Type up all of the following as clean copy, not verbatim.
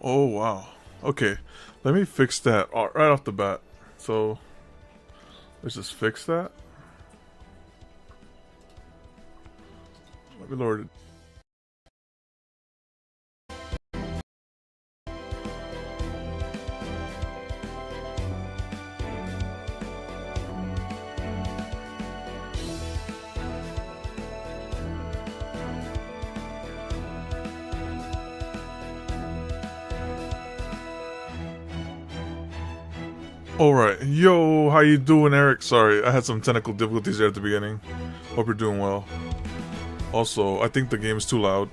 Oh wow. Okay, let me fix that right off the bat. So let's just fix that. Let me lower it. Alright, yo, how you doing, Eric? Sorry, I had some technical difficulties there at the beginning. Hope you're doing well. Also, I think the game is too loud.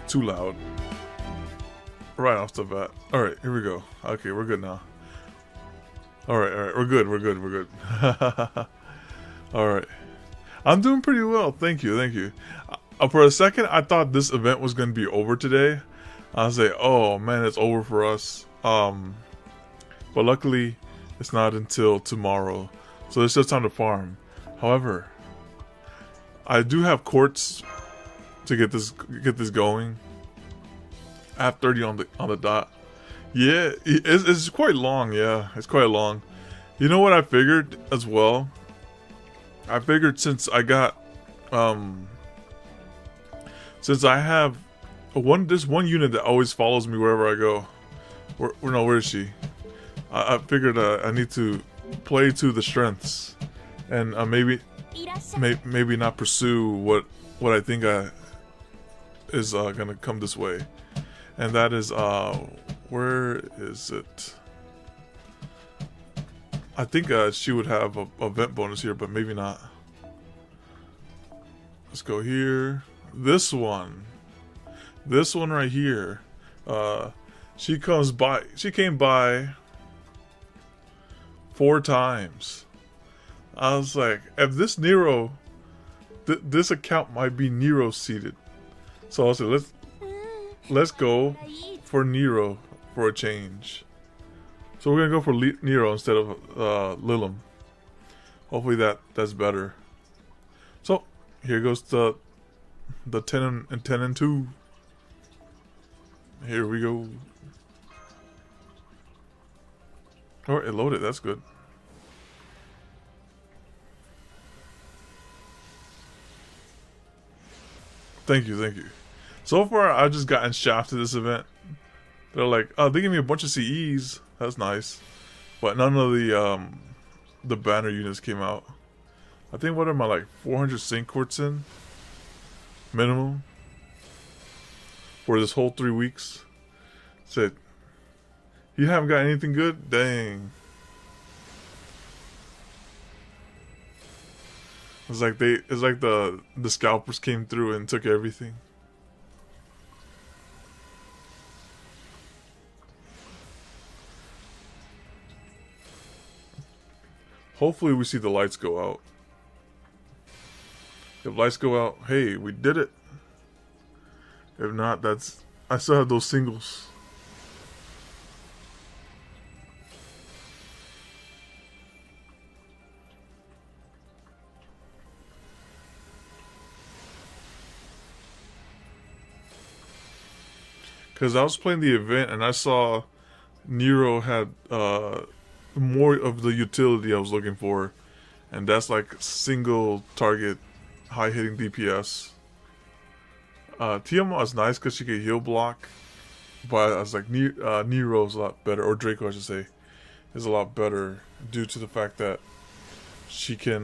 Too loud. Right off the bat. Alright, here we go. Okay, we're good now. Alright, we're good. Alright. I'm doing pretty well, thank you. For a second, I thought this event was going to be over today. I was like, oh man, it's over for us. But luckily, it's not until tomorrow, so there's still time to farm. However, I do have courts to get this going. I have 30 on the dot. Yeah, it's quite long. Yeah, it's quite long. You know what I figured as well? I figured since I got since I have this one unit that always follows me wherever I go. Where is she? I figured I need to play to the strengths, and maybe not pursue what I think is gonna come this way, and that is where is it? I think she would have a event bonus here, but maybe not. Let's go here. This one right here. She came by 4 times. I was like, if this Nero, this account might be Nero seated. So I was like, let's go for Nero for a change. So we're gonna go for Nero instead of Lilim. Hopefully that's better. So here goes the 10 and 2. Here we go. Oh, it loaded. That's good. Thank you. So far, I've just gotten shafted this event. They're like, oh, they give me a bunch of CEs. That's nice, but none of the banner units came out. I think what am I like 400 sync quartz in minimum for this whole 3 weeks. Said, you haven't got anything good? Dang. It's like the scalpers came through and took everything. Hopefully we see the lights go out. If lights go out, hey, we did it. If not, I still have those singles. Because I was playing the event and I saw Nero had more of the utility I was looking for, and that's like single target, high hitting DPS. Tiamat is nice because she can heal block, but I was like Nero's a lot better, or Draco I should say, is a lot better due to the fact that she can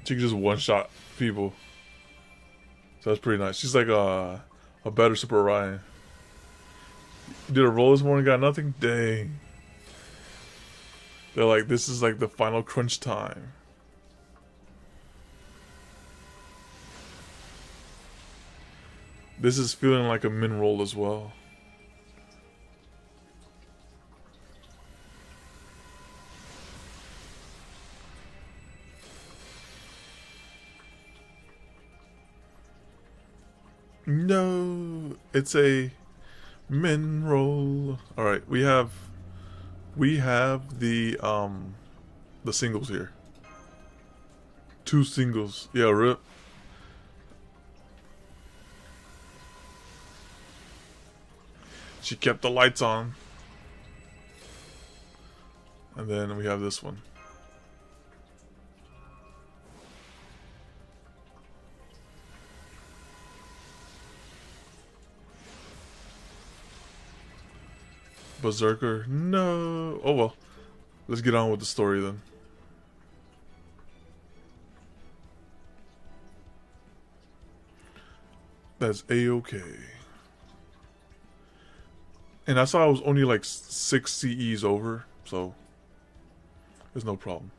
just one shot people. So that's pretty nice. She's like a better Super Orion. Did a roll this morning, got nothing? Dang. They're like, this is like the final crunch time. This is feeling like a min roll as well. No, it's a min roll. All right, we have the singles here. 2 singles. Yeah, rip. She kept the lights on. And then we have this one. Berserker. No. Oh well. Let's get on with the story then. That's A-okay. And I saw I was only like 6 CEs over, so there's no problem.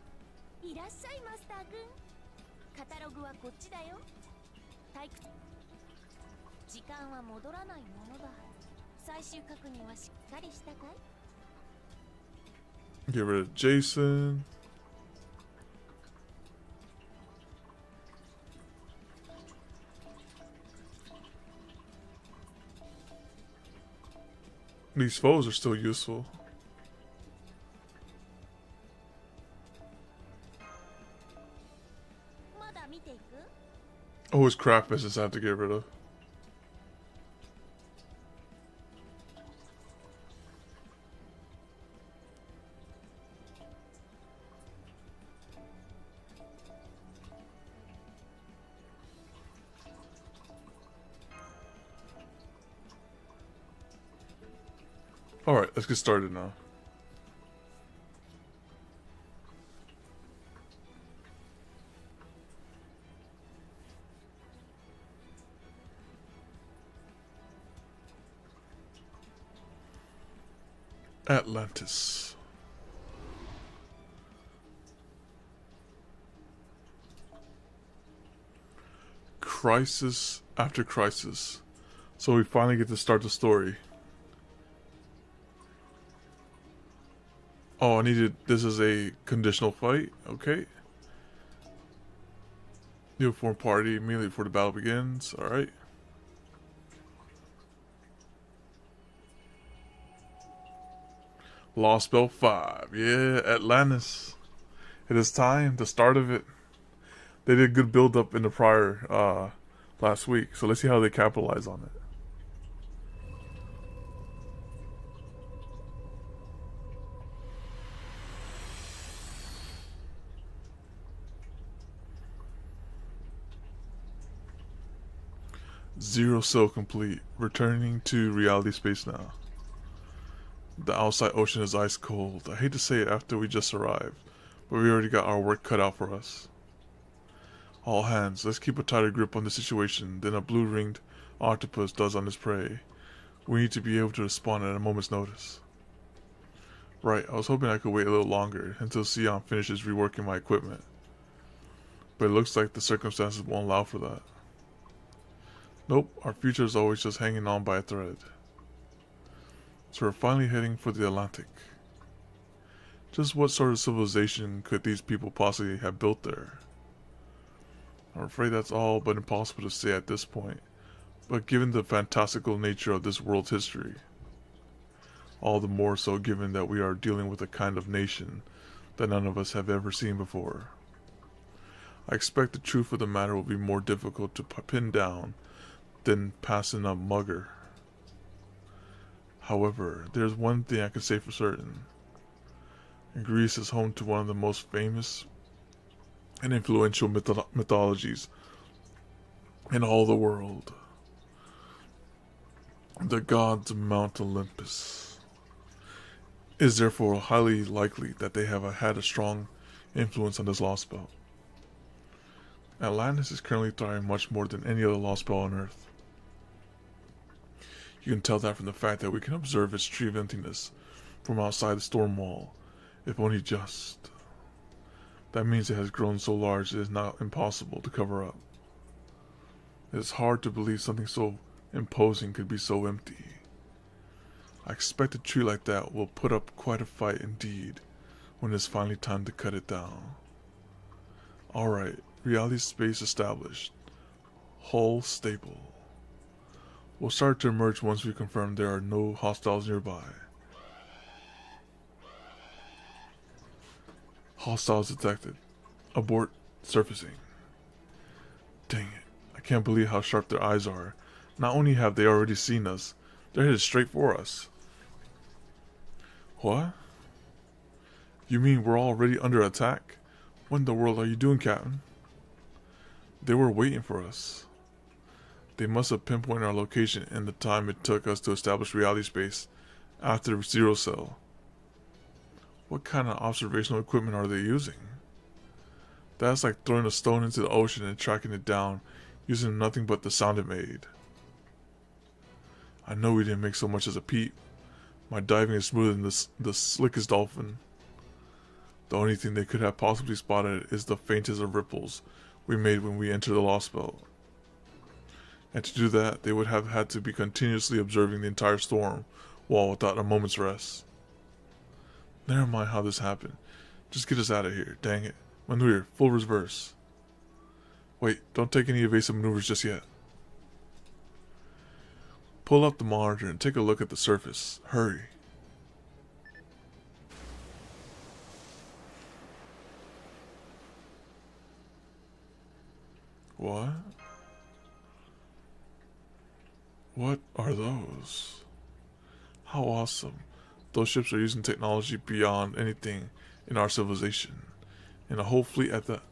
Get rid of Jason. These foes are still useful. Oh, his craft business I have to get rid of. Alright, let's get started now. Atlantis. Crisis after crisis. So we finally get to start the story. Oh, I needed. This is a conditional fight. Okay. You'll form party immediately before the battle begins. Alright. Lostbelt 5. Yeah, Atlantis. It is time. The start of it. They did good build up in the prior last week. So let's see how they capitalize on it. Zero cell complete. Returning to reality space now. The outside ocean is ice cold. I hate to say it after we just arrived, but we already got our work cut out for us. All hands, let's keep a tighter grip on the situation than a blue-ringed octopus does on his prey. We need to be able to respond at a moment's notice. Right, I was hoping I could wait a little longer until Sion finishes reworking my equipment. But it looks like the circumstances won't allow for that. Nope, our future is always just hanging on by a thread. So we're finally heading for the Atlantic. Just what sort of civilization could these people possibly have built there? I'm afraid that's all but impossible to say at this point, but given the fantastical nature of this world's history, all the more so given that we are dealing with a kind of nation that none of us have ever seen before. I expect the truth of the matter will be more difficult to pin down than passing up Mugger. However, there's one thing I can say for certain. Greece is home to one of the most famous and influential mythologies in all the world. The gods of Mount Olympus. It is therefore highly likely that they have had a strong influence on this lost belt. Atlantis is currently thriving much more than any other lost belt on Earth. You can tell that from the fact that we can observe its tree of emptiness from outside the storm wall, if only just. That means it has grown so large it is not impossible to cover up. It is hard to believe something so imposing could be so empty. I expect a tree like that will put up quite a fight indeed when it's finally time to cut it down. Alright, reality space established. Hull stable. We'll start to emerge once we confirm there are no hostiles nearby. Hostiles detected. Abort surfacing. Dang it. I can't believe how sharp their eyes are. Not only have they already seen us, They're headed straight for us. What? You mean we're already under attack? What in the world are you doing, Captain? They were waiting for us. They must have pinpointed our location and the time it took us to establish reality space after Zero Cell. What kind of observational equipment are they using? That's like throwing a stone into the ocean and tracking it down using nothing but the sound it made. I know we didn't make so much as a peep. My diving is smoother than the slickest dolphin. The only thing they could have possibly spotted is the faintest of ripples we made when we entered the Lostbelt. And to do that, they would have had to be continuously observing the entire storm, while without a moment's rest. Never mind how this happened. Just get us out of here, dang it. Maneuver, full reverse. Wait, don't take any evasive maneuvers just yet. Pull up the monitor and take a look at the surface. Hurry. What? What are those? How awesome. Those ships are using technology beyond anything in our civilization. And a whole fleet at that.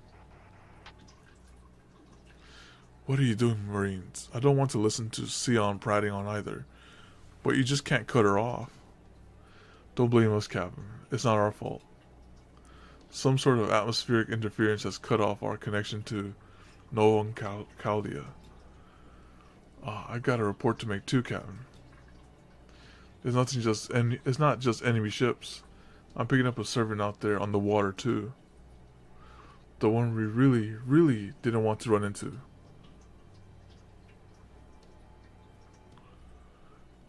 What are you doing, Marines? I don't want to listen to Sion prating on either. But you just can't cut her off. Don't blame us, Captain. It's not our fault. Some sort of atmospheric interference has cut off our connection to Noam Chaldea. I got a report to make too, Captain. It's not just enemy ships. I'm picking up a servant out there on the water too. The one we really didn't want to run into.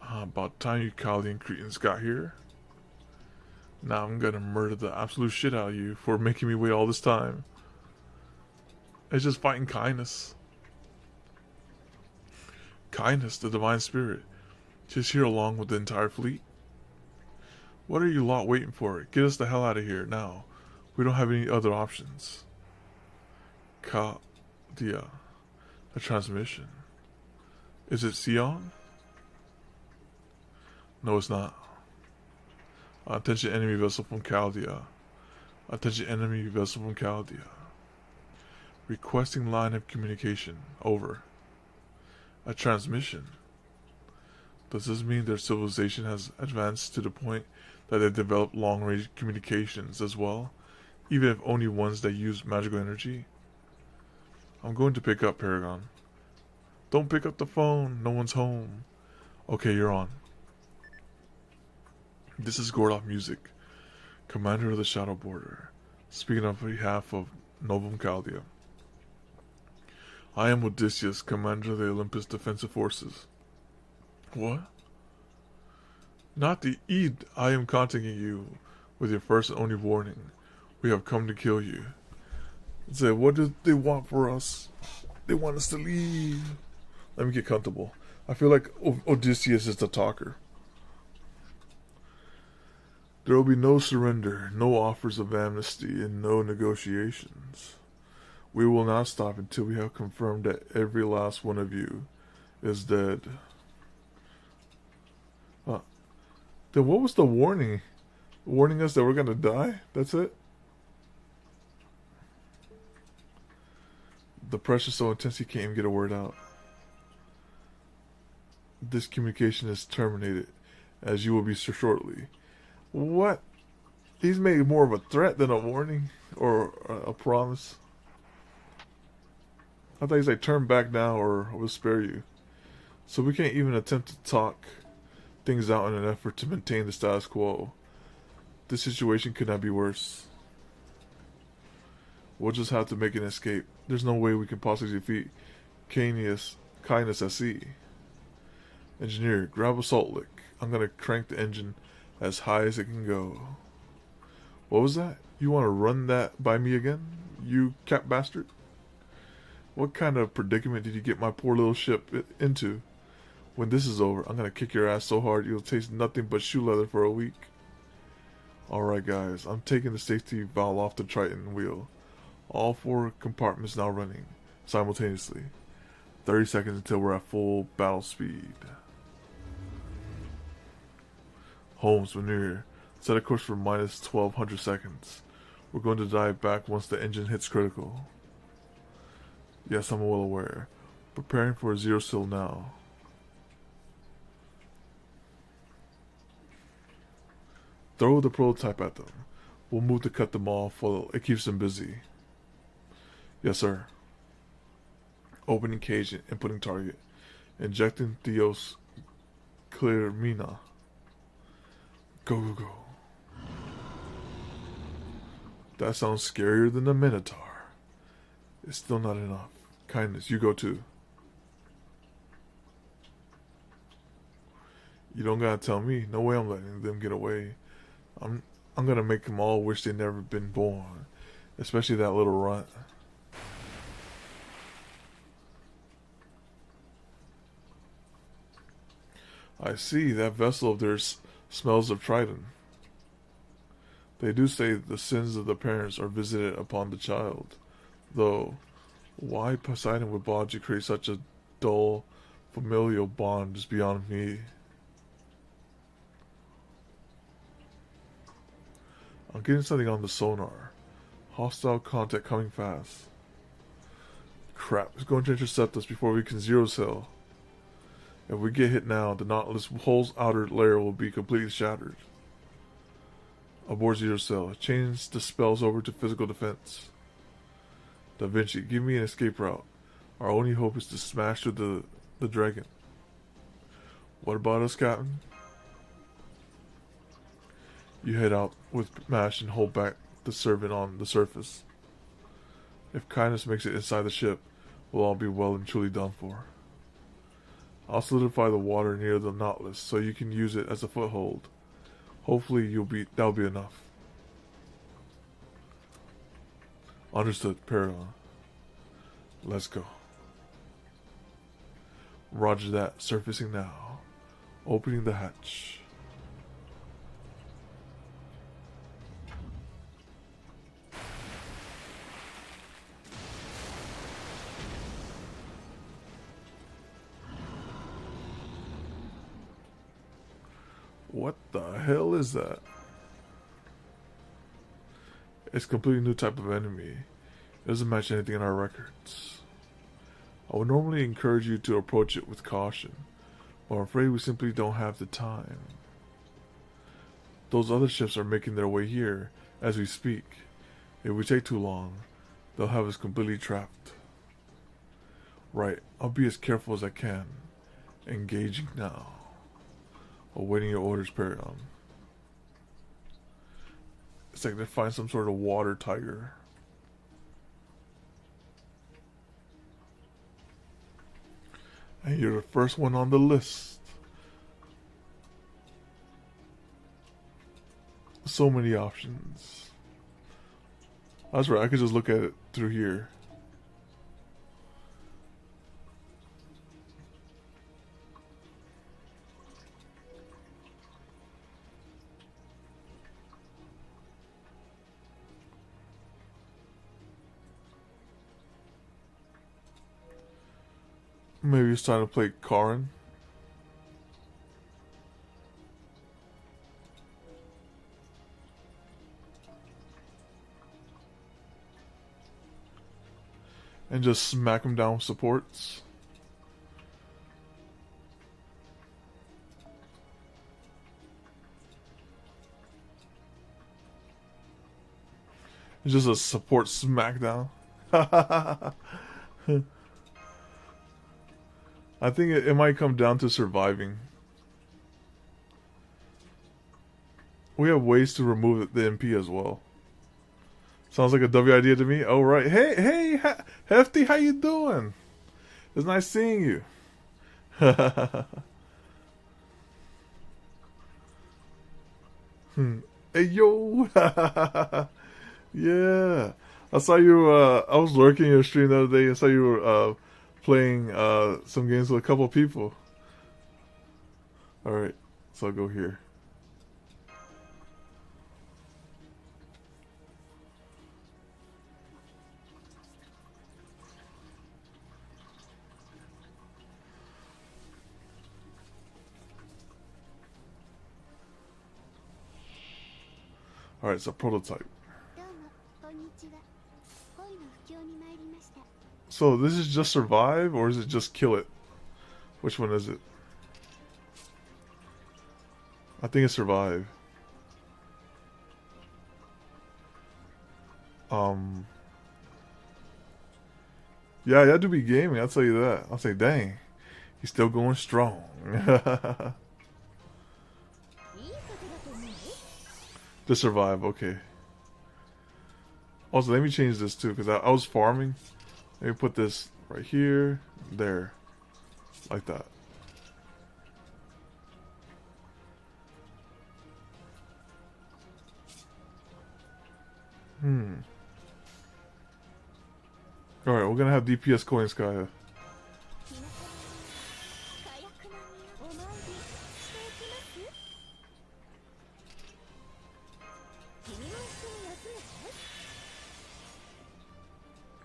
About time you Chaldean Cretans got here. Now I'm gonna murder the absolute shit out of you for making me wait all this time. It's just fighting kindness. Kindness, the divine spirit. She's here along with the entire fleet. What are you lot waiting for? Get us the hell out of here now. We don't have any other options. Chaldea. A transmission. Is it Sion? No, it's not. Attention enemy vessel from Chaldea. Attention enemy vessel from Chaldea. Requesting line of communication. Over. A transmission. Does this mean their civilization has advanced to the point that they developed long-range communications as well, even if only ones that use magical energy? I'm going to pick up, Paragon. Don't pick up the phone. No one's home. Okay, you're on. This is Gordoff Music, Commander of the Shadow Border, speaking on behalf of Novum Chaldea. I am Odysseus, Commander of the Olympus Defensive Forces. What? Not the Eid. I am contacting you with your first and only warning. We have come to kill you. Say, what do they want for us? They want us to leave. Let me get comfortable. I feel like Odysseus is the talker. There will be no surrender, no offers of amnesty, and no negotiations. We will not stop until we have confirmed that every last one of you is dead. Then what was the warning? Warning us that we're going to die? That's it? The pressure's so intense he can't even get a word out. This communication is terminated, as you will be shortly. What? He's made more of a threat than a warning or a promise. I thought he's like, turn back now or we'll spare you. So we can't even attempt to talk things out in an effort to maintain the status quo. This situation could not be worse. We'll just have to make an escape. There's no way we can possibly defeat kindness at sea. Engineer, grab a salt lick. I'm gonna crank the engine as high as it can go. What was that? You want to run that by me again? You cap bastard? What kind of predicament did you get my poor little ship into? When this is over, I'm gonna kick your ass so hard you'll taste nothing but shoe leather for a week. Alright guys, I'm taking the safety valve off the Triton wheel. All 4 compartments now running simultaneously. 30 seconds until we're at full battle speed. Holmes, we're near. Set a course for minus 1200 seconds. We're going to dive back once the engine hits critical. Yes, I'm well aware. Preparing for a zero still now. Throw the prototype at them. We'll move to cut them off while it keeps them busy. Yes, sir. Opening cage and inputting target. Injecting Theos Clear Mina. Go, go, go. That sounds scarier than the Minotaur. It's still not enough. Kindness, you go too. You don't gotta tell me. No way I'm letting them get away. I'm gonna make them all wish they'd never been born. Especially that little runt. I see, that vessel of theirs smells of Trident. They do say the sins of the parents are visited upon the child. Though, why Poseidon would Bawji create such a dull, familial bond is beyond me. I'm getting something on the sonar. Hostile contact coming fast. Crap, it's going to intercept us before we can zero sail. If we get hit now, the Nautilus whole outer layer will be completely shattered. Aboard zero sail. Change the spells over to physical defense. Da Vinci, give me an escape route. Our only hope is to smash through the dragon. What about us, Captain? You head out with Mash and hold back the servant on the surface. If Kindness makes it inside the ship, we'll all be well and truly done for. I'll solidify the water near the Nautilus so you can use it as a foothold. Hopefully that'll be enough. Understood, Paragon. Let's go. Roger that, surfacing now. Opening the hatch. What the hell is that? It's a completely new type of enemy. It doesn't match anything in our records. I would normally encourage you to approach it with caution, but I'm afraid we simply don't have the time. Those other ships are making their way here as we speak. If we take too long, they'll have us completely trapped. Right, I'll be as careful as I can. Engaging now. Awaiting your orders, Paragon. It's like they find some sort of water tiger. And you're the first one on the list. So many options. That's right, I could just look at it through here. Maybe it's time to play Karin. And just smack him down with supports. It's just a support smackdown. I think it might come down to surviving. We have ways to remove the MP as well. Sounds like a W idea to me. Oh, right. Hey, Hefty, how you doing? It's nice seeing you. Hey, yo. Yeah. I saw you, I was lurking your stream the other day. I saw you were, playing some games with a couple people. Alright, so I'll go here. All right, it's a prototype. So this is just survive, or is it just kill it? Which one is it? I think it's survive. Yeah, you have to be gaming, I'll tell you that. I'll say, dang, he's still going strong. To survive, okay. Also, let me change this too, because I was farming. Let me put this right here, there, like that. Alright, we're gonna have DPS coins, Kaya.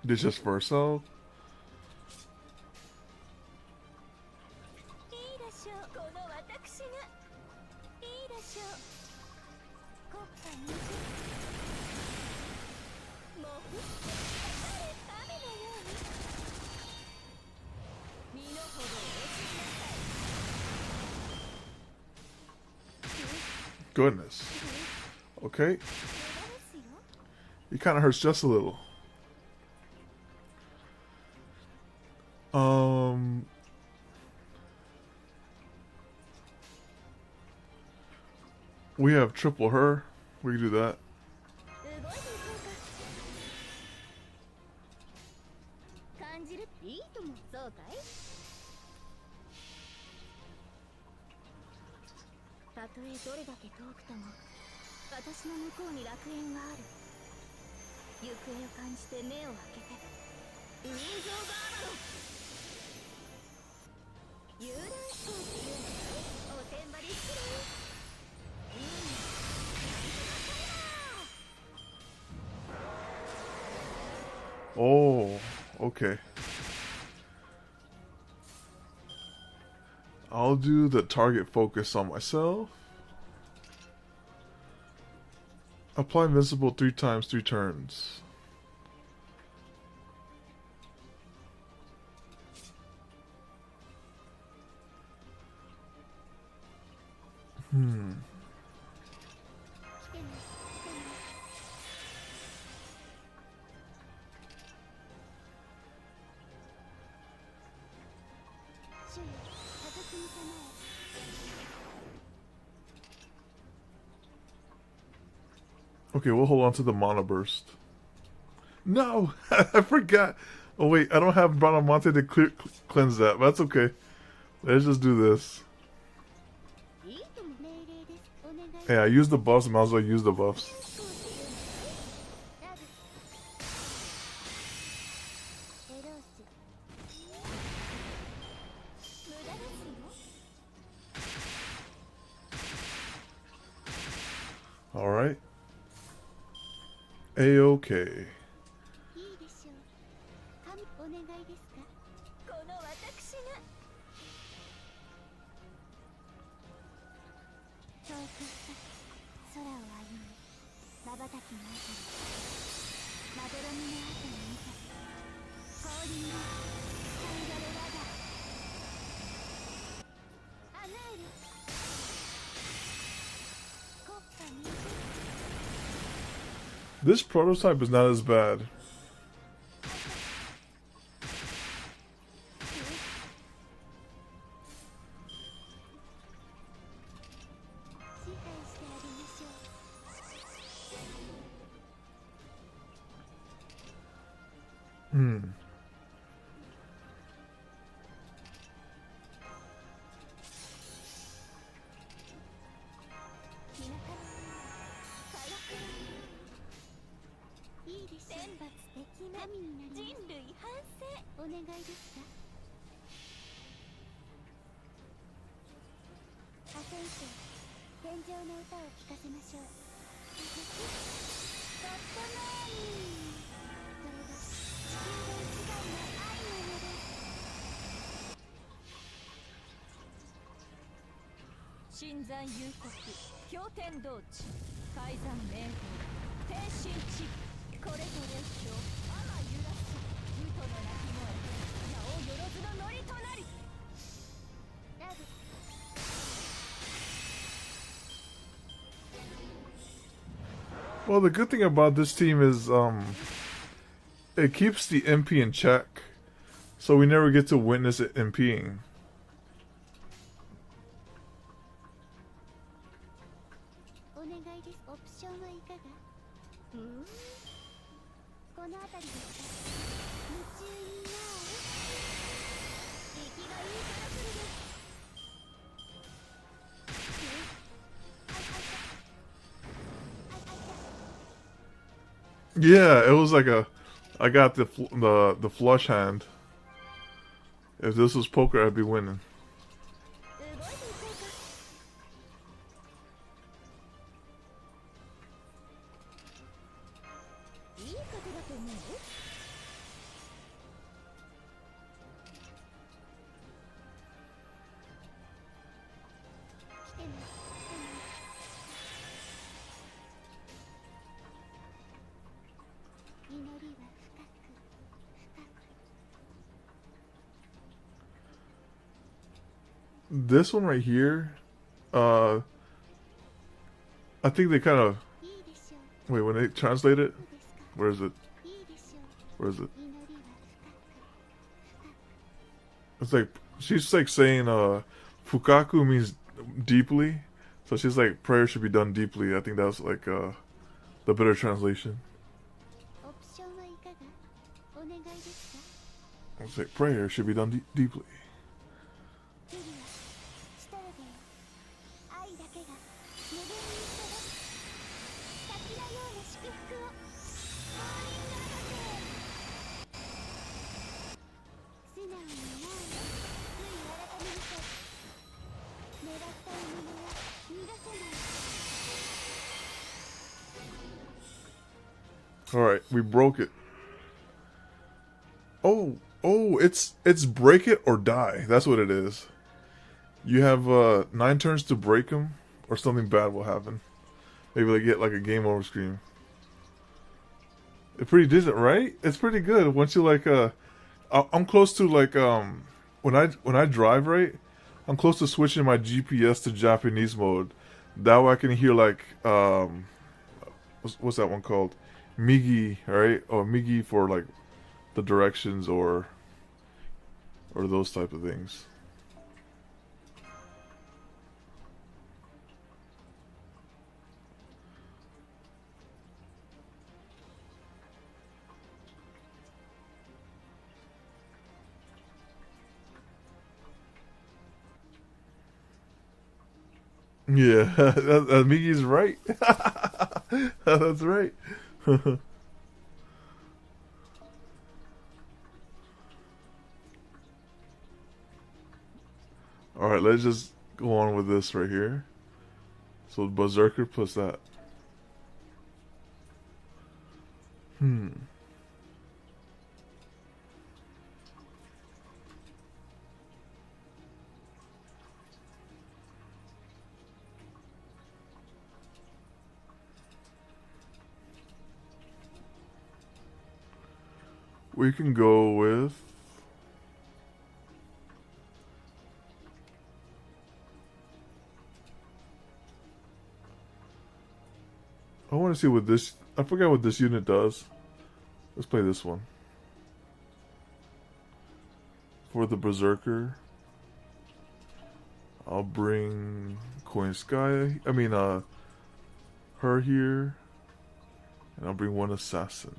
This just for herself. Goodness. Okay. He kind of hurts just a little. We have triple her. We can do that. Oh, okay. I'll do the target focus on myself. Apply invincible 3 times 3 turns. Okay, we'll hold on to the Mana Burst. No! I forgot! Oh wait, I don't have Bradamante to cleanse that, but that's okay. Let's just do this. Yeah, I used the buffs, might as well use the buffs. Alright. A-okay. This prototype is not as bad. Well, the good thing about this team is it keeps the MP in check, so we never get to witness it MPing. Yeah, it was like a. I got the flush hand. If this was poker, I'd be winning. This one right here, I think they kind of wait when they translate it. Where is it? Where is it? It's like she's like saying fukaku means deeply, so she's like prayer should be done deeply. I think that's like the better translation. It's like prayer should be done deeply. Alright, we broke it. Oh, it's break it or die. That's what it is. You have 9 turns to break them, or something bad will happen. Maybe they get like a game over screen. It's pretty decent, right? It's pretty good. Once you like I'm close to like when I drive, right, I'm close to switching my GPS to Japanese mode. That way I can hear like what's that one called? Migi, right? Or Migi for like the directions or those type of things. Yeah, that Migi's right. That's right. Alright, let's just go on with this right here. So Berserker plus that. We can go with I want to see what this I forgot what this unit does. Let's play this one. For the Berserker, I'll bring Coin Sky. I mean her here. And I'll bring one assassin.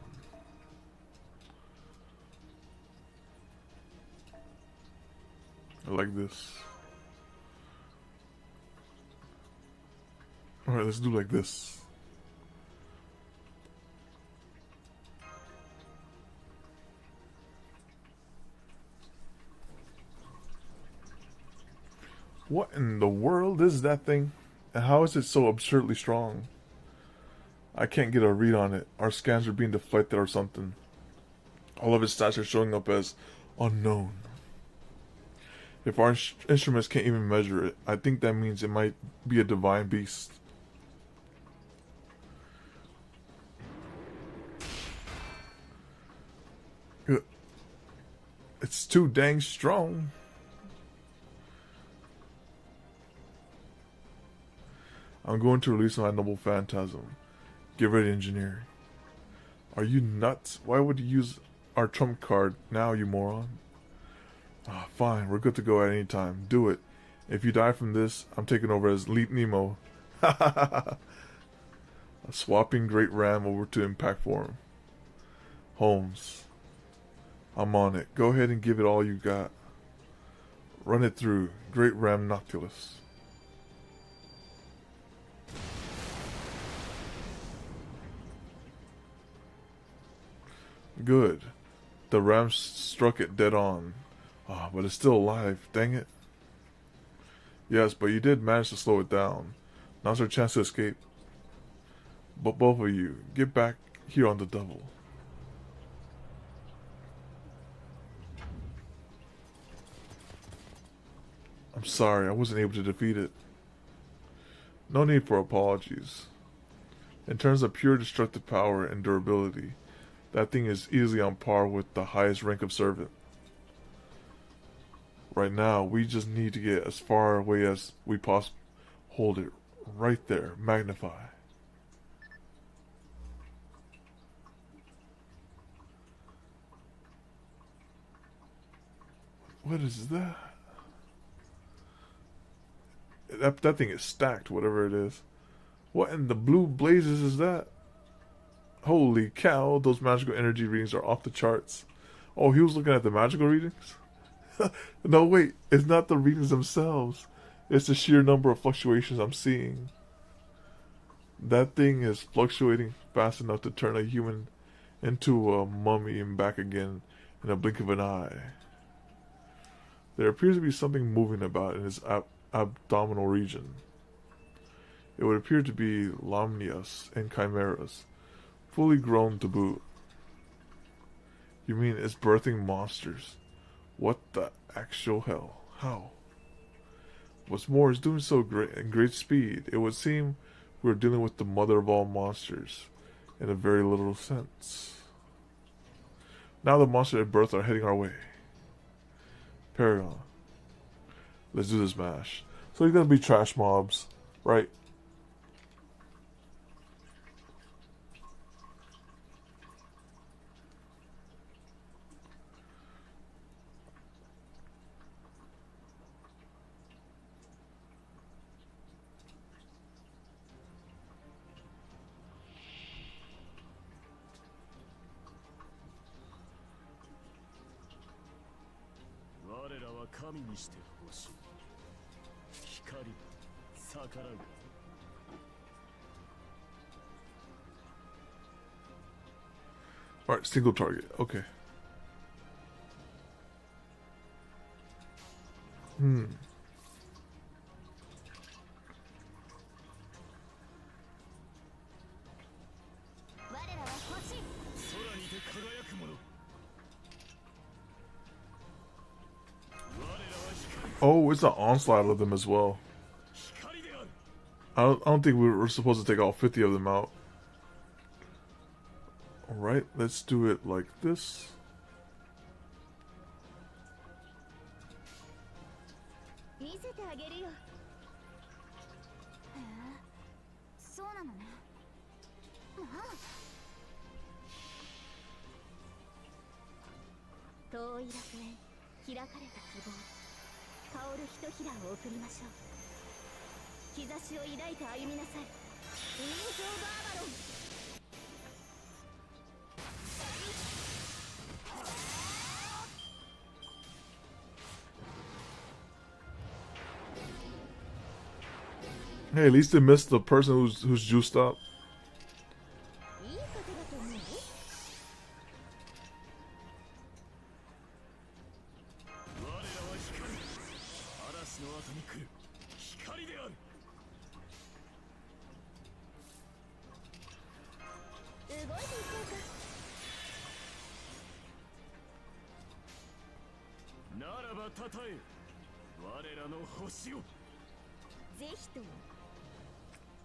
I like this. Alright, let's do like this. What in the world is that thing? And how is it so absurdly strong? I can't get a read on it. Our scans are being deflected or something. All of its stats are showing up as unknown. If our instruments can't even measure it, I think that means it might be a divine beast. It's too dang strong. I'm going to release my noble phantasm. Get ready, engineer. Are you nuts? Why would you use our trump card now, you moron? Ah, fine, we're good to go at any time. Do it. If you die from this, I'm taking over as Leap Nemo. Swapping Great Ram over to impact form. Holmes. I'm on it. Go ahead and give it all you got. Run it through. Great Ram Noctilus. Good. The ram struck it dead on. Ah, but it's still alive. Dang it. Yes, but you did manage to slow it down. Now's our chance to escape. But both of you, get back here on the double. I'm sorry, I wasn't able to defeat it. No need for apologies. In terms of pure destructive power and durability, that thing is easily on par with the highest rank of servant. Right now, we just need to get as far away as we possibly hold it. Right there. Magnify. What is that? That thing is stacked, whatever it is. What in the blue blazes is that? Holy cow, those magical energy readings are off the charts. Oh, he was looking at the magical readings? No, wait, it's not the readings themselves. It's the sheer number of fluctuations I'm seeing. That thing is fluctuating fast enough to turn a human into a mummy and back again in a blink of an eye. There appears to be something moving about in his abdominal region. It would appear to be lamnias and chimeras, fully grown to boot. You mean it's birthing monsters? What the actual hell? How? What's more, it's doing so great in great speed. It would seem we're dealing with the mother of all monsters, in a very literal sense. Now the monsters at birth are heading our way. Paragon. Let's do this mash. So you're gonna be trash mobs, right? Alright, single target. Okay. Oh, it's an onslaught of them as well. I don't think we were supposed to take all 50 of them out. Alright, let's do it like this. Hey, at least they missed the person who's juiced up.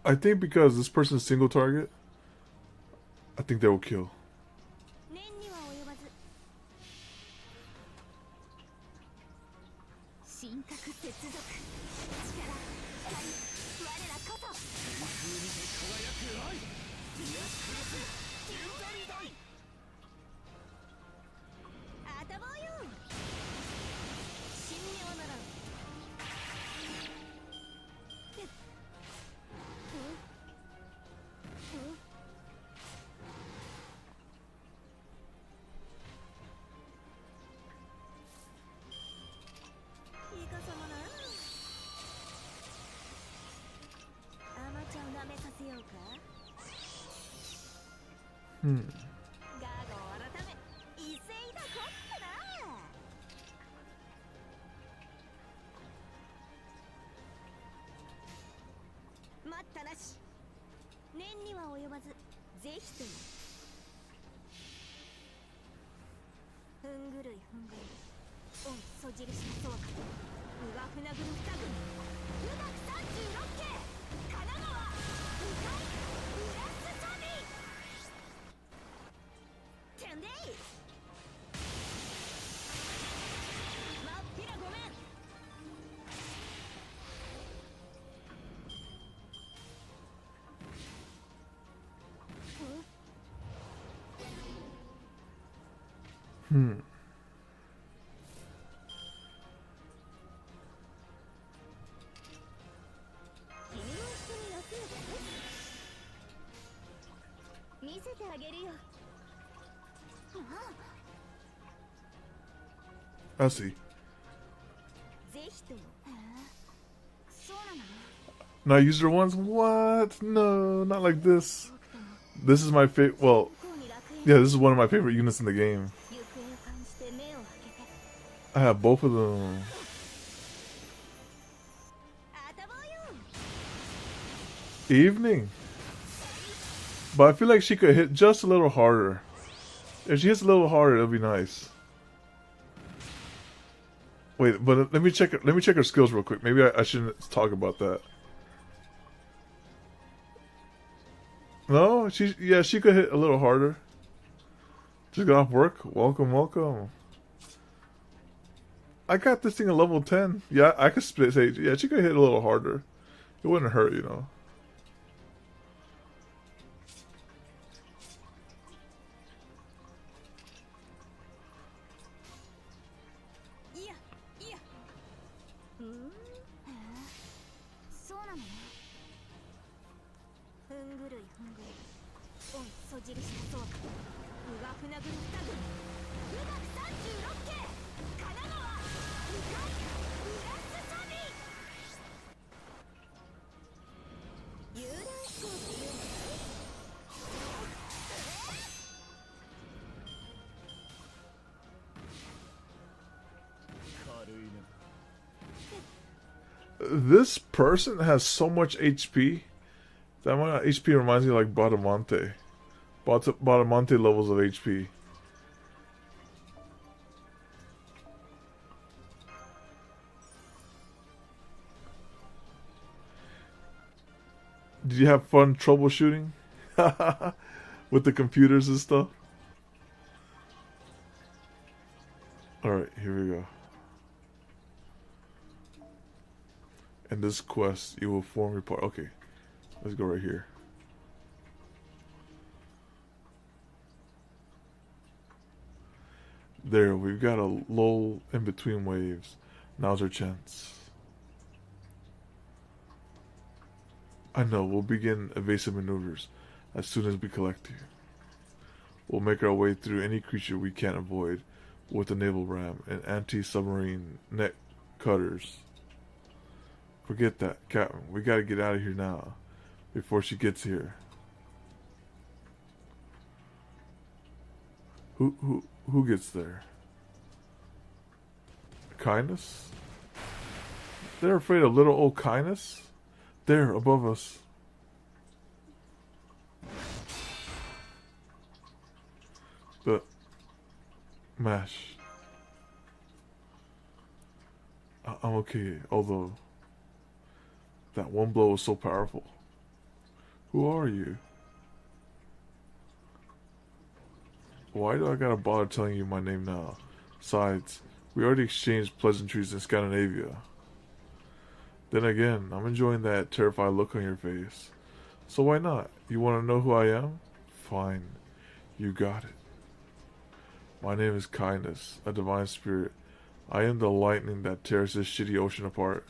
I think because this person's single target, I think they will kill. 神格接続力光我らこそ風にて輝く愛ディアスクラスデューダリダイあたぼうよ神妙ならいかさまなアマちゃんを舐めさせようかガーゴ改め威勢だこってな待ったなし念には及ばずぜひともふんぐるいふんぐるい御そ印のそうかうがふなぐる二組富岳36系神奈川うかいウラスサビてんでいまっぴらごめんHmm. 君も一緒に休むかい見せてあげるよ I see. ぜひともそうなの Not user ones? What? No, not like this. This is my favorite. Well, yeah, this is one of my favorite units in the game. 行方を感じて目を開けて I have both of them. あたぼうよ Evening. But I feel like she could hit just a little harder. If she hits a little harder, it'll be nice. Wait, but let me check. Let me check her skills real quick. Maybe I shouldn't talk about that. No, she could hit a little harder. Just got off work. Welcome, welcome. I got this thing at level 10. Yeah, I could split say yeah, she could hit a little harder. It wouldn't hurt, you know. This person has so much HP. That amount of HP reminds me of like Badamonte. Badamonte levels of HP. Did you have fun troubleshooting? With the computers and stuff? Alright, here we go. In this quest, you will form your part. Okay, let's go right here. There, we've got a lull in between waves. Now's our chance. I know, we'll begin evasive maneuvers as soon as we collect you. We'll make our way through any creature we can't avoid with a naval ram and anti-submarine net cutters. Forget that, Captain. We gotta get out of here now, before she gets here. Who gets there? Kindness? They're afraid of little old kindness? There, above us. The mash. I'm okay, although that one blow was so powerful. Who are you? Why do I gotta bother telling you my name now? Besides, We already exchanged pleasantries in Scandinavia. Then again, I'm enjoying that terrified look on your face. So why not? You want to know who I am? Fine. You got it. My name is Kindness, a divine spirit. I am the lightning that tears this shitty ocean apart.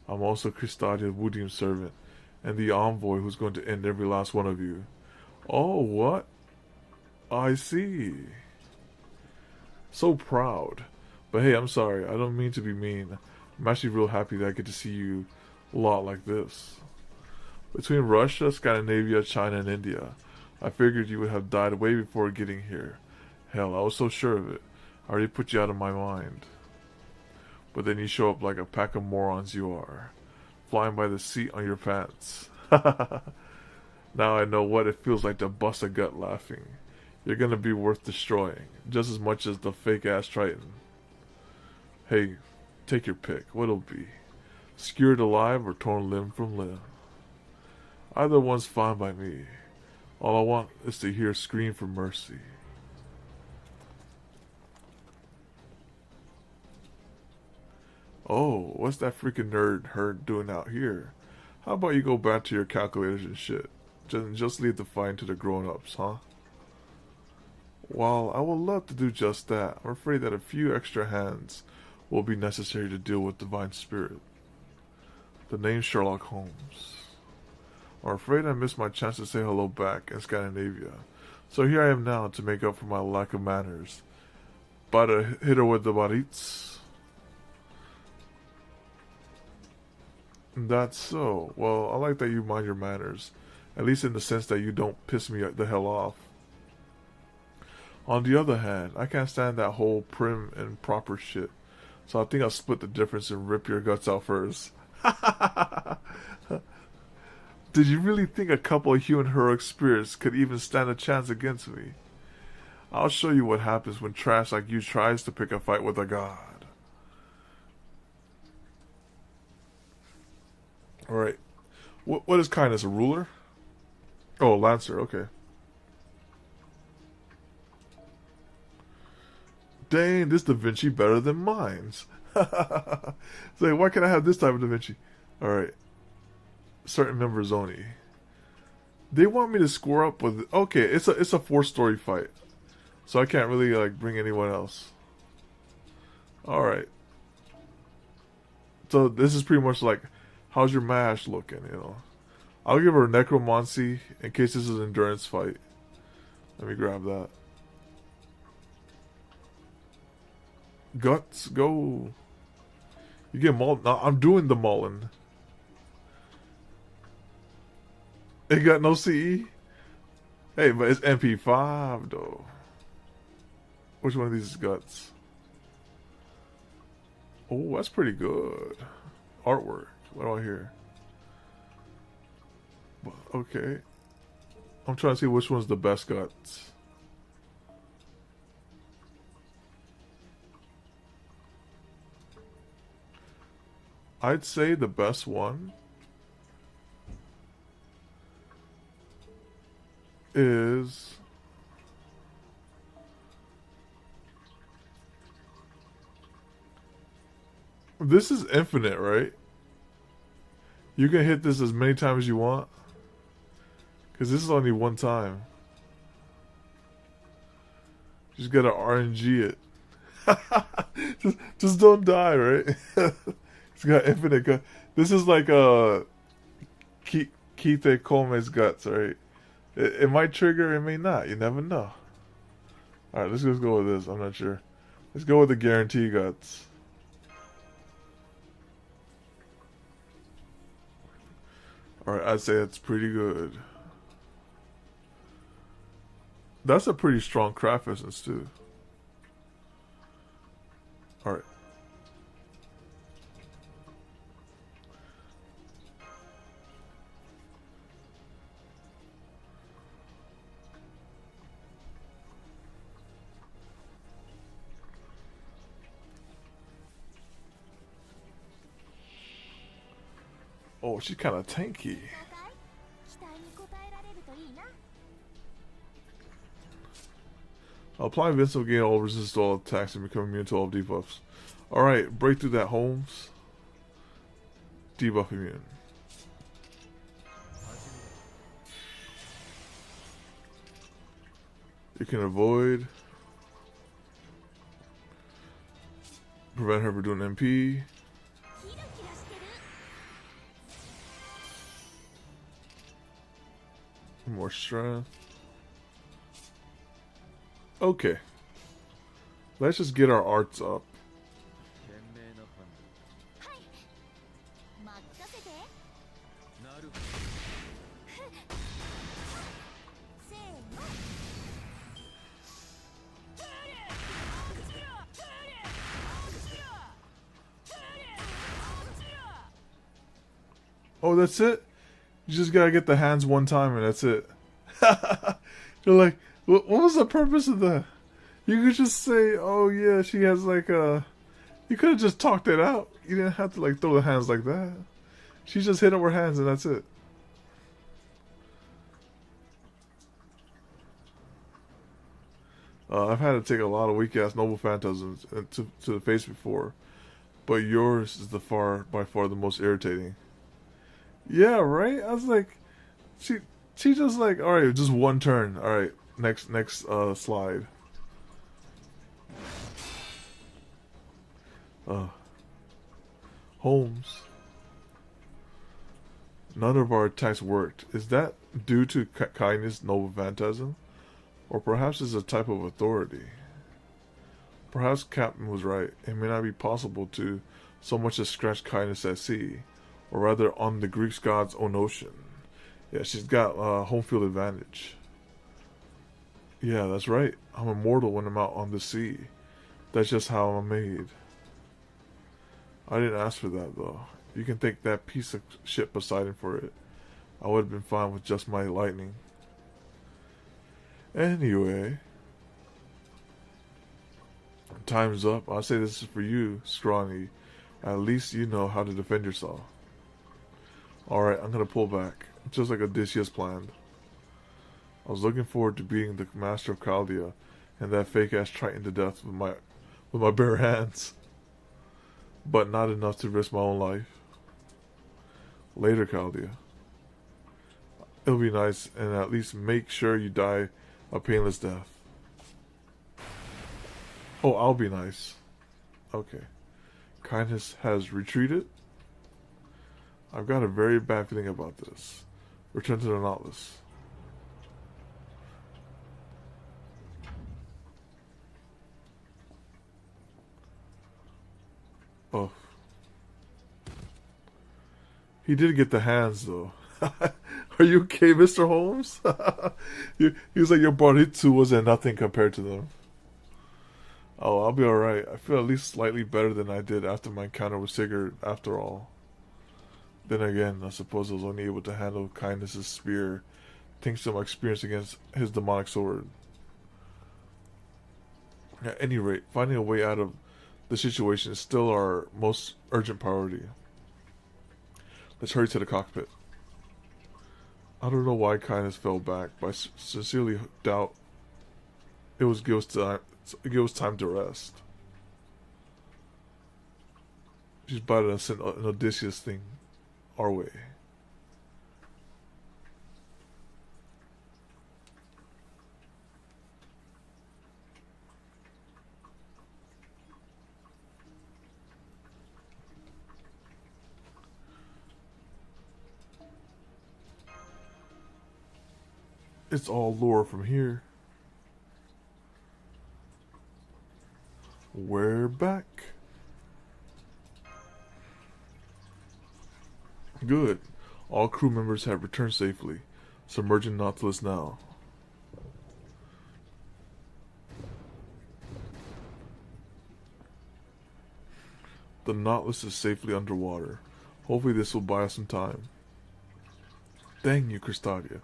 I'm also Christadia Wudim's servant, and the envoy who's going to end every last one of you. Oh, what? I see. So proud. But hey, I'm sorry. I don't mean to be mean. I'm actually real happy that I get to see you a lot like this. Between Russia, Scandinavia, China, and India, I figured you would have died way before getting here. Hell, I was so sure of it. I already put you out of my mind. But then you show up like a pack of morons you are, flying by the seat on your pants. Now I know what it feels like to bust a gut laughing. You're gonna be worth destroying, just as much as the fake-ass Triton. Hey, take your pick. What'll it be? Skewered alive or torn limb from limb? Either one's fine by me. All I want is to hear a scream for mercy. Oh, what's that freaking nerd herd doing out here? How about you go back to your calculators and shit? Just leave the fighting to the grown-ups, huh? While I would love to do just that, I'm afraid that a few extra hands will be necessary to deal with Divine Spirit. The name's Sherlock Holmes. I'm afraid I missed my chance to say hello back in Scandinavia. So here I am now to make up for my lack of manners. Bara hit her with the barits. That's so. Well, I like that you mind your manners. At least in the sense that you don't piss me the hell off. On the other hand, I can't stand that whole prim and proper shit. So I think I'll split the difference and rip your guts out first. Did you really think a couple of human heroic spirits could even stand a chance against me? I'll show you what happens when trash like you tries to pick a fight with a god. Alright. What is kindness? A ruler? Oh, a lancer. Okay. Dang, this Da Vinci better than mine's. So why can't I have this type of Da Vinci? Alright. Certain members only. They want me to score up with... Okay, it's a 4-story fight. So I can't really like bring anyone else. Alright. So this is pretty much like... How's your mash looking, you know? I'll give her a necromancy in case this is an endurance fight. Let me grab that. Guts, go. You get mauled. No, I'm doing the mauling. It got no CE? Hey, but it's MP5 though. Which one of these is guts? Oh, that's pretty good. Artwork. What do I hear? Okay. I'm trying to see which one's the best guts. I'd say the best one is... This is infinite, right? You can hit this as many times as you want. Because this is only one time. You just gotta RNG it. just don't die, right? It's got infinite guts. This is like Keith Coleman's guts, right? It might trigger, it may not. You never know. Alright, let's just go with this. I'm not sure. Let's go with the guarantee guts. Alright, I'd say that's pretty good. That's a pretty strong craft essence too. Alright. Oh, she's kind of tanky. Apply invincible, gain all resistance to all attacks, and become immune to all debuffs. Alright, break through that, Holmes. Debuff immune. You can avoid. Prevent her from doing MP. More strength. Okay. Let's just get our arts up. Oh, that's it? You just gotta get the hands one time and that's it. You're like, what was the purpose of that? You could just say, oh yeah, she has like a... You could have just talked it out. You didn't have to like throw the hands like that. She just hit up her hands and that's it. I've had to take a lot of weak-ass noble phantasms to the face before. But yours is by far the most irritating. Yeah, right? I was like, she just like, alright, just one turn. Alright, next slide. Holmes. None of our attacks worked. Is that due to kindness, noble phantasm? Or perhaps it's a type of authority? Perhaps Captain was right. It may not be possible to so much as scratch kindness at sea. Or rather, on the Greek god's own ocean. Yeah, she's got home field advantage. Yeah, that's right. I'm immortal when I'm out on the sea. That's just how I'm made. I didn't ask for that, though. You can thank that piece of shit Poseidon for it. I would have been fine with just my lightning. Anyway. Time's up. I say this is for you, Scrawny. At least you know how to defend yourself. Alright, I'm gonna pull back. Just like Odysseus planned. I was looking forward to beating the master of Chaldea and that fake-ass Triton to death with my bare hands. But not enough to risk my own life. Later, Chaldea. It'll be nice, and at least make sure you die a painless death. Oh, I'll be nice. Okay. Kindness has retreated. I've got a very bad feeling about this. Return to the Nautilus. Oh. He did get the hands, though. Are you okay, Mr. Holmes? He was like, your Baritsu wasn't nothing compared to them. Oh, I'll be alright. I feel at least slightly better than I did after my encounter with Sigurd, after all. Then again, I suppose I was only able to handle Kindness's spear thanks to my experience against his demonic sword. At any rate, finding a way out of the situation is still our most urgent priority. Let's hurry to the cockpit. I don't know why Kindness fell back, but I sincerely doubt it was Gil's time to rest. She's about to send an Odysseus thing our way. It's all lore from here. We're back. Good. All crew members have returned safely. Submerging Nautilus now. The Nautilus is safely underwater. Hopefully this will buy us some time. Dang you, Cristadia.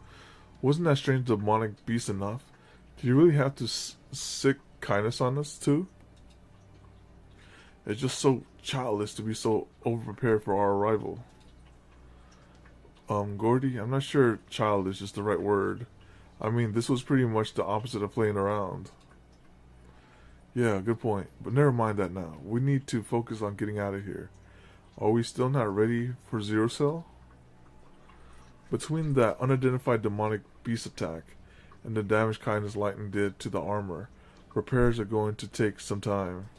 Wasn't that strange demonic beast enough? Did you really have to sick kindness on us, too? It's just so childish to be so overprepared for our arrival. Gordy, I'm not sure childish is the right word. I mean, this was pretty much the opposite of playing around. Yeah, good point. But never mind that now. We need to focus on getting out of here. Are we still not ready for Zero Cell? Between that unidentified demonic beast attack and the damage Kindness Lightning did to the armor, repairs are going to take some time.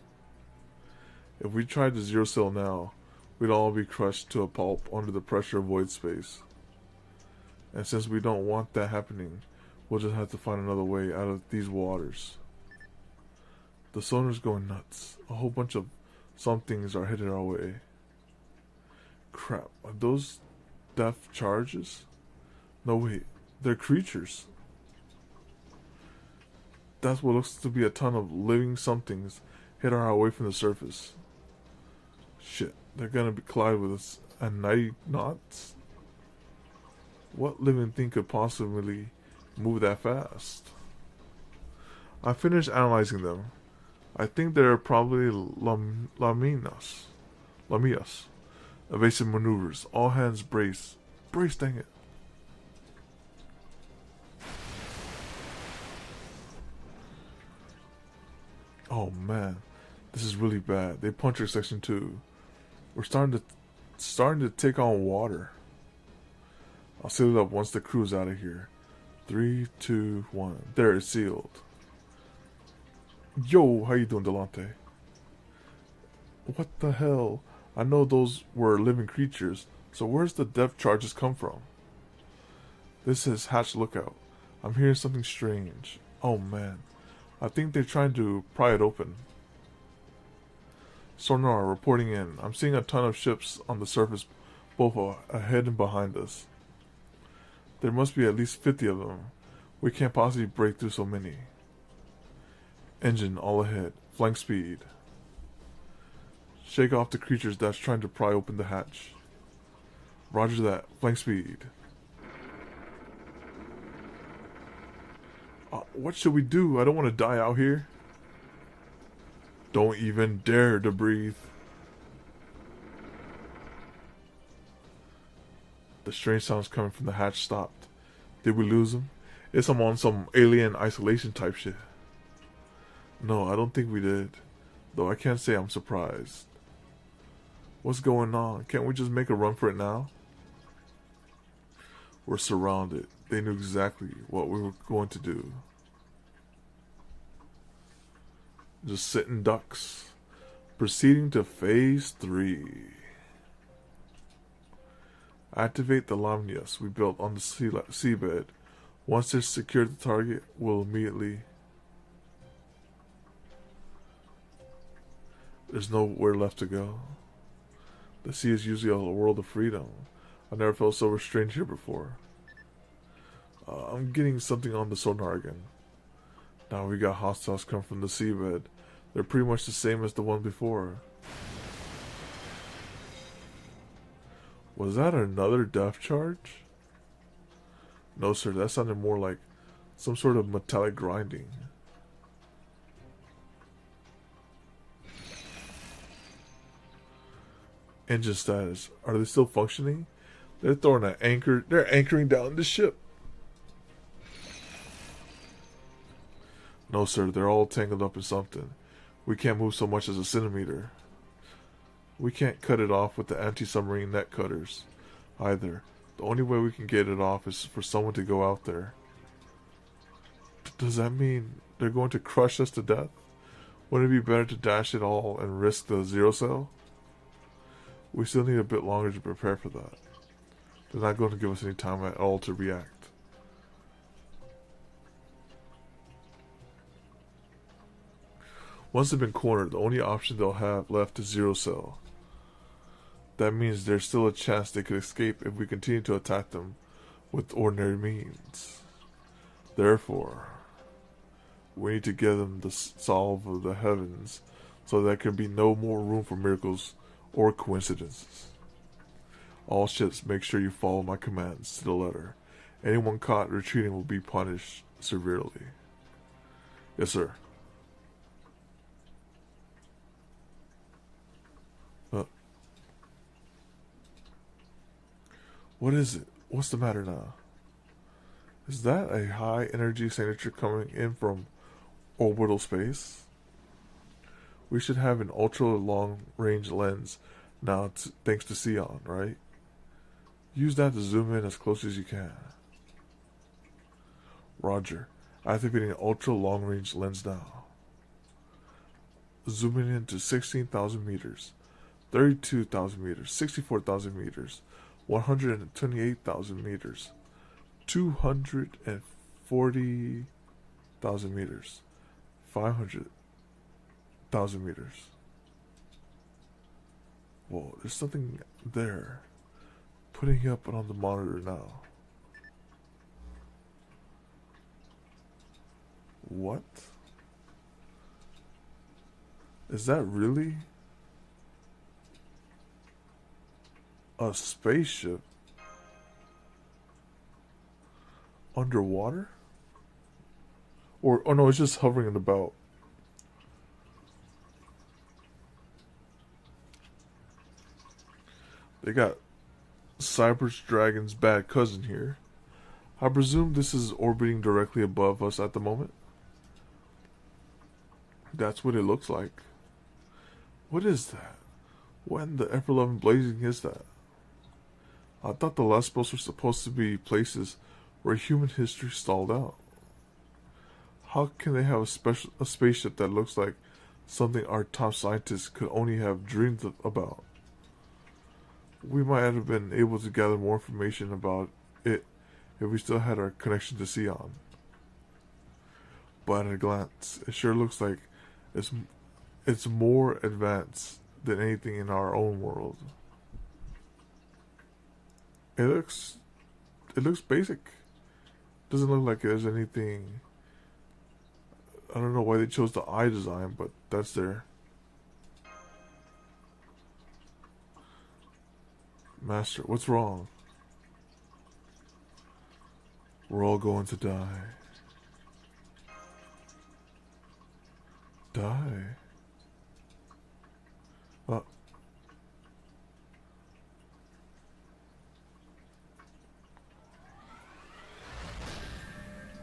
If we tried to Zero Cell now, we'd all be crushed to a pulp under the pressure of void space. And since we don't want that happening, we'll just have to find another way out of these waters. The sonar's going nuts. A whole bunch of somethings are headed our way. Crap, are those death charges? No, wait, they're creatures. That's what looks to be a ton of living somethings heading our way from the surface. Shit, they're gonna collide with us at 90 knots? What living thing could possibly move that fast? I finished analyzing them. I think they're probably Lamias. Evasive maneuvers. All hands brace. Brace, dang it. Oh man, this is really bad. They puncture section 2. We're starting to take on water. I'll seal it up once the crew's out of here. 3, 2, 1. There, it's sealed. Yo, how you doing, Delante? What the hell? I know those were living creatures, so where's the depth charges come from? This is Hatch Lookout. I'm hearing something strange. Oh man, I think they're trying to pry it open. Sonar reporting in. I'm seeing a ton of ships on the surface, both ahead and behind us. There must be at least 50 of them. We can't possibly break through so many. Engine all ahead. Flank speed. Shake off the creatures that's trying to pry open the hatch. Roger that. Flank speed. What should we do? I don't want to die out here. Don't even dare to breathe. The strange sounds coming from the hatch stopped. Did we lose him? It's I'm on some alien isolation type shit. No, I don't think we did. Though I can't say I'm surprised. What's going on? Can't we just make a run for it now? We're surrounded. They knew exactly what we were going to do. Just sitting ducks. Proceeding to phase 3. Activate the Lamnias we built on the seabed. Once they've secured the target, we'll immediately... There's nowhere left to go. The sea is usually a world of freedom. I've never felt so restrained here before. I'm getting something on the sonar again. Now we got hostiles come from the seabed. They're pretty much the same as the one before. Was that another depth charge? No sir, that sounded more like some sort of metallic grinding. Engine status. Are they still functioning? They're throwing an anchor. They're anchoring down the ship. No sir, they're all tangled up in something. We can't move so much as a centimeter. We can't cut it off with the anti-submarine net cutters either. The only way we can get it off is for someone to go out there. Does that mean they're going to crush us to death? Wouldn't it be better to dash it all and risk the Zero Cell? We still need a bit longer to prepare for that. They're not going to give us any time at all to react. Once they've been cornered, the only option they'll have left is Zero Cell. That means there's still a chance they could escape if we continue to attack them with ordinary means. Therefore, we need to give them the solve of the heavens so there can be no more room for miracles or coincidences. All ships, make sure you follow my commands to the letter. Anyone caught retreating will be punished severely. Yes, sir. What is it? What's the matter now? Is that a high energy signature coming in from orbital space? We should have an ultra long range lens now, thanks to Sion, right? Use that to zoom in as close as you can. Roger. Activating an ultra long range lens now. Zooming in to 16,000 meters, 32,000 meters, 64,000 meters, 128,000 meters, 240,000 meters, 500,000 meters. Whoa, there's something there. Putting it up on the monitor now. What? Is that really a spaceship underwater? Or, oh no, it's just hovering about. They got Cyber's Dragon's bad cousin here. I presume this is orbiting directly above us at the moment. That's what it looks like. What is that? What in the ever-loving blazing is that? I thought the Lostbelts were supposed to be places where human history stalled out. How can they have a spaceship that looks like something our top scientists could only have dreamed about? We might have been able to gather more information about it if we still had our connection to Sion. But at a glance, it sure looks like it's more advanced than anything in our own world. It looks basic. Doesn't look like there's anything. I don't know why they chose the eye design, but that's there. Master, what's wrong? We're all going to die. Die?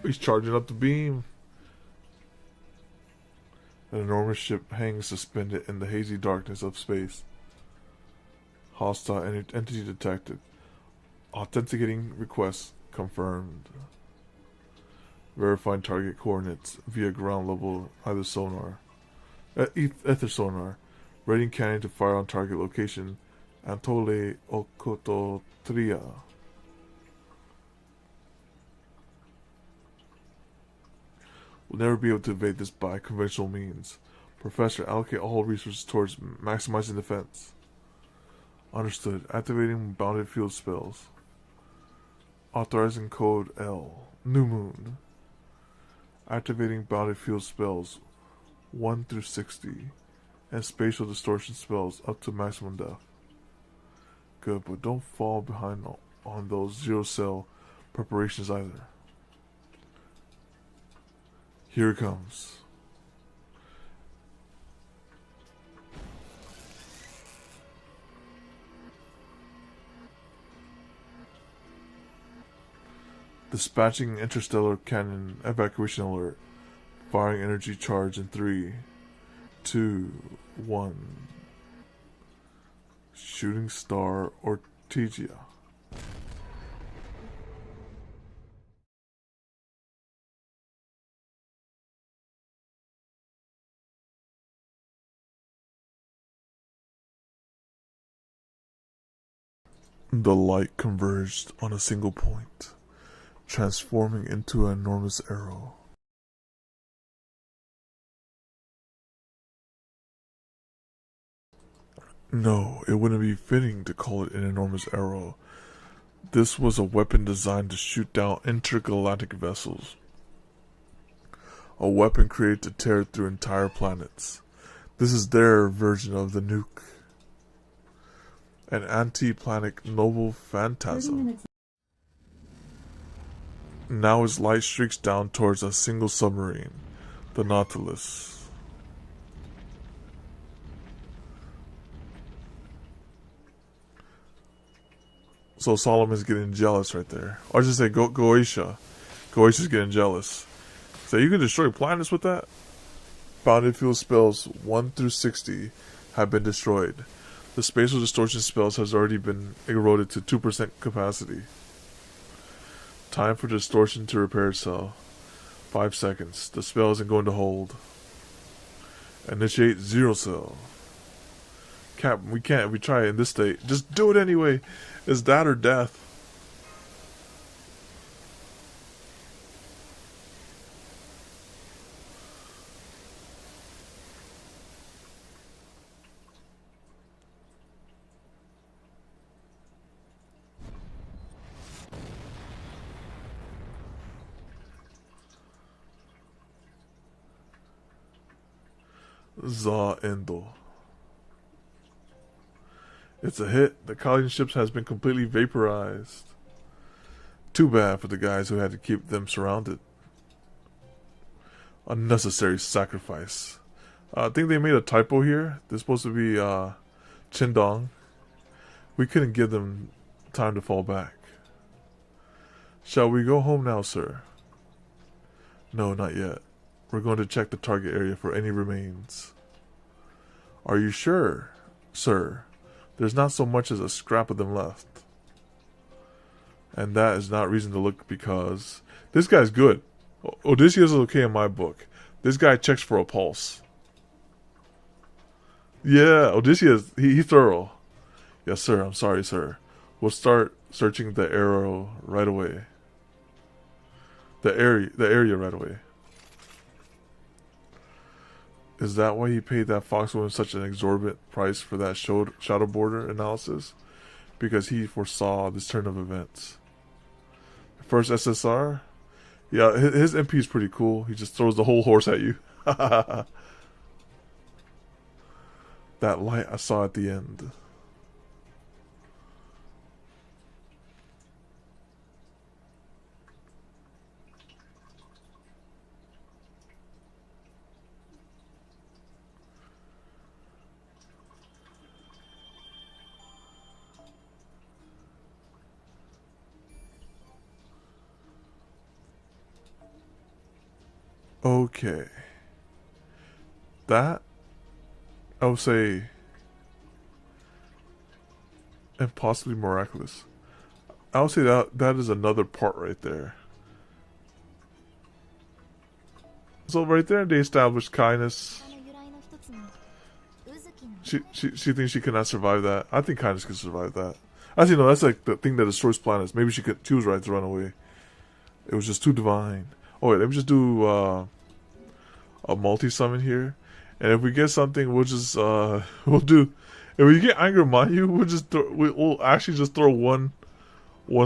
He's charging up the beam. An enormous ship hangs suspended in the hazy darkness of space. Hostile entity detected. Authenticating request confirmed. Verifying target coordinates via ground level ether sonar. Ether sonar. Rating cannon to fire on target location. Antole Okototria. We'll never be able to evade this by conventional means. Professor, allocate all resources towards maximizing defense. Understood. Activating bounded field spells. Authorizing code L. New Moon. Activating bounded field spells 1 through 60. And spatial distortion spells up to maximum depth. Good, but don't fall behind on those zero cell preparations either. Here it comes. Dispatching interstellar cannon evacuation alert. Firing energy charge in 3, 2, 1. Shooting star Ortegia. The light converged on a single point, transforming into an enormous arrow. No, it wouldn't be fitting to call it an enormous arrow. This was a weapon designed to shoot down intergalactic vessels. A weapon created to tear through entire planets. This is their version of the nuke. An anti-planet noble phantasm. Now his light streaks down towards a single submarine, the Nautilus. So Solomon's getting jealous right there. Or I should say Goetia. Goetia's getting jealous. So you can destroy planets with that? Bounded field spells 1 through 60 have been destroyed. The spatial distortion spells has already been eroded to 2% capacity. Time for distortion to repair itself. 5 seconds. The spell isn't going to hold. Initiate zero cell. Cap, we can't. We try it in this state. Just do it anyway. It's that or death. Za Endo. It's a hit. The colony ship has been completely vaporized. Too bad for the guys who had to keep them surrounded. Unnecessary sacrifice. I think they made a typo here. They're supposed to be Chindong. We couldn't give them time to fall back. Shall we go home now, sir? No, not yet. We're going to check the target area for any remains. Are you sure, sir? There's not so much as a scrap of them left. And that is not reason to look, because this guy's good. Odysseus is okay in my book. This guy checks for a pulse. Yeah, Odysseus, he's thorough. Yes, sir. I'm sorry, sir. We'll start searching the area right away. The area right away. Is that why he paid that foxwoman such an exorbitant price for that shadow border analysis? Because he foresaw this turn of events. First SSR? Yeah, his MP is pretty cool. He just throws the whole horse at you. That light I saw at the end. Okay. That, I would say, and possibly miraculous. I would say that is another part right there. So right there they established kindness. She thinks she cannot survive that. I think kindness can survive that. Actually no, that's like the thing that destroys planets. Maybe she was right to run away. It was just too divine. Oh wait, let me just do a multi-summon here. And if we get something, we'll just we'll do, if we get Anger Manyu, we'll actually just throw one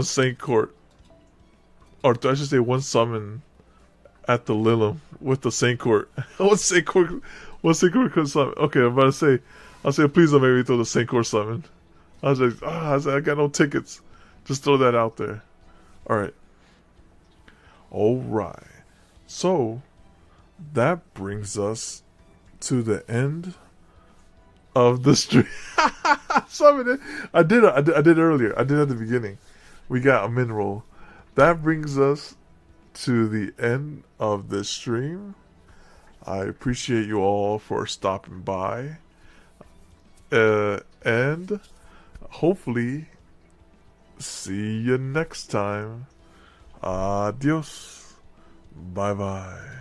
Saint Court, or I should say one summon at the Lilim with the Saint Court. One Saint Court could summon. Okay, I'm about to say, I'll say please don't make me throw the Saint Court summon. I was like, I got no tickets. Just throw that out there. Alright. Alright. So that brings us to the end of the stream. I did earlier. I did at the beginning. We got a mineral. That brings us to the end of this stream. I appreciate you all for stopping by. And hopefully see you next time. Adios. Bye bye.